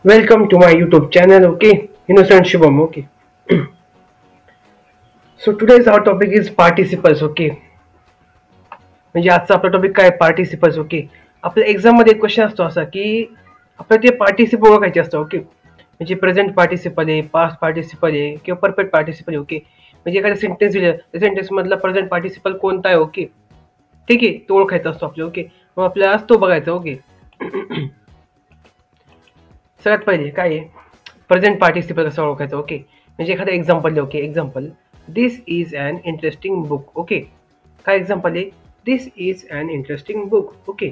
Welcome to my YouTube channel, okay? Innocent Shubham, okay? So today's our topic is participles, okay? म्हणजे आजचा आपला topic काय participles, okay? आपल्या exam मध्ये एक क्वेश्चन असतो असा की आपल्याला ते पार्टिसिपल ओळखायचे असतं, ओके? म्हणजे प्रेझेंट पार्टिसिपल आहे, पास्ट पार्टिसिपल आहे किंवा परफेक्ट पार्टिसिपल आहे, ओके? म्हणजे एखादा सेंटेन्स दिलं त्या सेंटेन्स मधला प्रेझेंट पार्टिसिपल कोणता आहे, ओके? ठीक आहे, तो ओळखायचा असतो आपल्याला, ओके? मग आपल्याला तो बघायचा, ओके? सगळ्यात पहिले काय आहे प्रेझेंट पार्टिसिपल कसं ओळखायचं, ओके? म्हणजे एखादं एक्झाम्पल आहे, okay? Example, this is an interesting book, okay? काय एक्झाम्पल आहे? This is an interesting book, okay?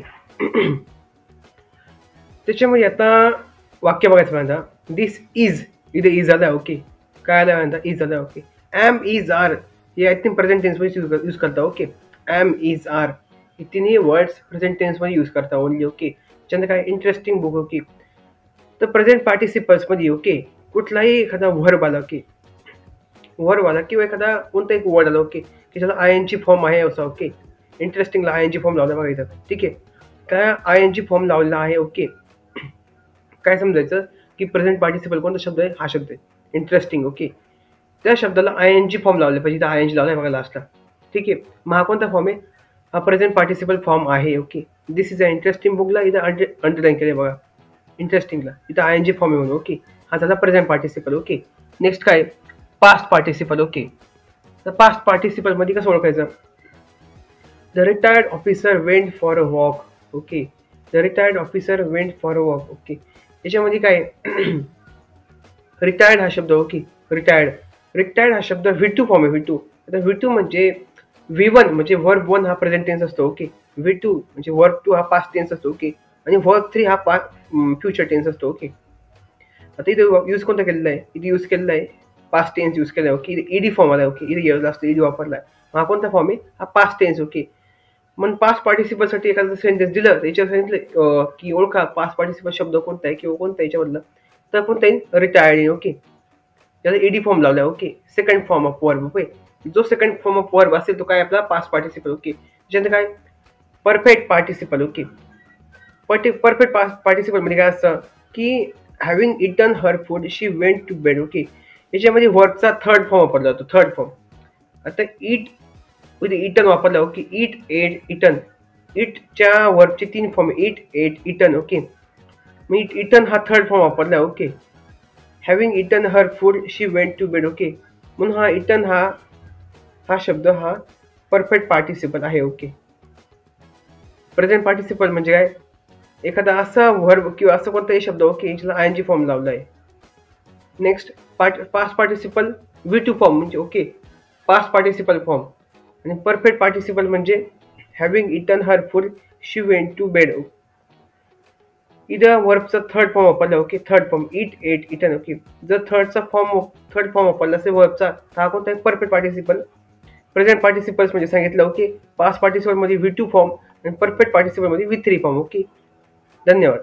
त्याच्यामध्ये आता वाक्य बघायचं म्हणता दिस इज, इथे इज आला, ओके? काय आला म्हणता इज आला, ओके? एम इज आर हे आय थिंक प्रेझेंट टेन्स मध्ये यूज करता, ओके? एम इज आर हे तिन्ही वर्ड्स प्रेझेंट टेन्स मध्ये यूज करता ओनली, ओके? त्याच्यानंतर काय इंटरेस्टिंग बुक, ओके? तर प्रेझेंट पार्टिसिपल्स मध्ये, ओके, कुठलाही एखादा व्हर्ब आला, ओके, व्हर्ब आला किंवा एखादा कोणता एक वर्ड आला, ओके, की ज्याला आय एन जी फॉर्म आहे असा, ओके? इंटरेस्टिंगला आय एन जी फॉर्म लावला बघा इथं, ठीक आहे? काय आय एन जी फॉर्म लावलेला आहे, ओके? काय समजायचं की प्रेझेंट पार्टिसिपल कोणता शब्द आहे? हा शब्द आहे इंटरेस्टिंग, ओके? त्या शब्दाला आय एन जी फॉर्म लावले पाहिजे, इथं आय एन जी लावलाय बघा लास्टला, ठीक आहे? मग हा कोणता फॉर्म आहे? हा प्रेझेंट पार्टिसिपल फॉर्म आहे, okay? This is a interesting बुकला इथं अंडरलाईन केले बघा, इंटरेस्टिंगला इथं आय एन जी फॉर्म आहे म्हणून, ओके? हा झाला प्रेझेंट पार्टिसिपल, ओके? नेक्स्ट काय पास्ट पार्टिसिपल, ओके? तर पास्ट पार्टिसिपल मध्ये कसं ओळखायचं? The retired officer went for a walk, okay? The retired officer went for a walk, okay? याच्यामध्ये काय रिटायर्ड हा शब्द, ओके? रिटायर्ड हा शब्द व्ही टू फॉर्म आहे, व्ही टू. आता व्ही टू म्हणजे व्ही वन म्हणजे वर्ब वन हा प्रेझेंट टेन्स असतो, ओके? व्ही टू म्हणजे वर्ब टू हा पास्ट टेन्स असतो, ओके? आणि वर्ब थ्री हा फ्युचर टेन्स असतो, ओके? आता इथे यूज कोणता केलेला आहे? इथे यूज केलेला आहे पास्ट टेन्स यूज केला आहे, ओके? इथे ईडी फॉर्म आला, ओके? इथे लास्ट ईडी वापरला आहे. हा कोणता फॉर्म आहे? हा पास्ट टेन्स, ओके? मग पास्ट पार्टिसिपलसाठी एखादं सेंटेन्स दिलं त्याच्यात सांगितलं की ओळखा पास्ट पार्टिसिपल शब्द कोणता आहे किंवा कोणता याच्यामधला, तर कोणता येईल? Retired, okay? त्याला ईडी फॉर्म लावला, okay? Second form of verb, okay? जो सेकंड फॉर्म ऑफ वर्ब असेल तो काय आपला पास्ट पार्टिसिपल, ओके? त्याच्यानंतर काय perfect participle, okay? Perfect participle म्हणजे काय असतं की having eaten her food she went to bed, okay? याच्यामध्ये वर्बचा थर्ड फॉर्म वापरला जातो, थर्ड फॉर्म. आता इट इटन वापरला, ओके? Eat, ate, eaten. इटच्या वर्बचे तीन form, eat, ate, eaten, okay? मी इटन हा थर्ड फॉर्म वापरला, okay? Having eaten her food she went to bed, okay? म्हणून हा इटन हा शब्द हा परफेक्ट पार्टिसिपल आहे, ओके? प्रेझेंट पार्टिसिपल म्हणजे काय? एखादा असा वर्ब किंवा असं कोणताही शब्द, ओके, ज्याला आय एन जी फॉर्म लावला आहे. Next past participle V two form म्हणजे, ओके, पास्ट पार्टिसिपल फॉर्म. आणि परफेक्ट पार्टिसिपल म्हणजे having eaten her food she went to bed. इथं वर्बचा थर्ड फॉर्म वापरला, okay? Third form eat, ate, eaten, okay? जर third form वापरला असेल वर्बचा तर हा कोणता आहे? Perfect participle. प्रेझेंट पार्टिसिपल्स म्हणजे सांगितलं, ओके? पास्ट पार्टिसिपल मध्ये व्ही टू फॉर्म आणि परफेक्ट पार्टिसिपल मध्ये व्ही थ्री फॉर्म, ओके? धन्यवाद.